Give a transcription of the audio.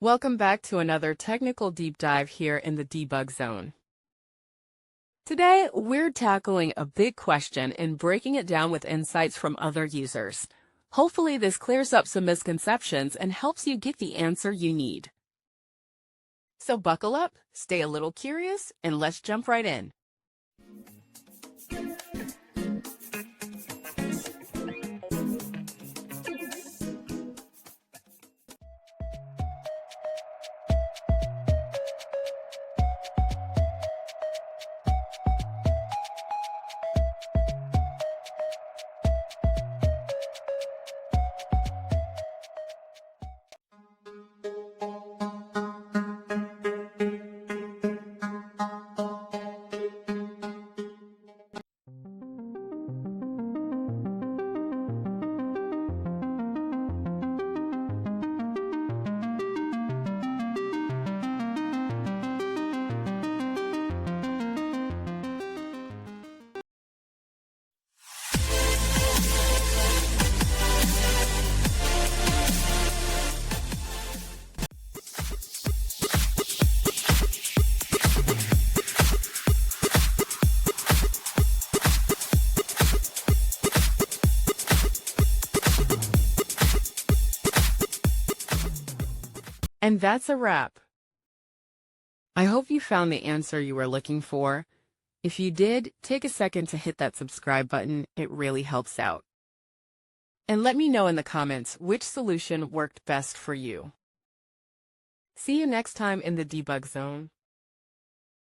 Welcome back to another technical deep dive here in the debug zone. Today, we're tackling a big question and breaking it down with insights from other users. Hopefully, this clears up some misconceptions and helps you get the answer you need. So buckle up, stay a little curious, and let's jump right in. And that's a wrap. I hope you found the answer you were looking for. If you did, take a second to hit that subscribe button. It really helps out. And let me know in the comments which solution worked best for you. See you next time in the debug zone.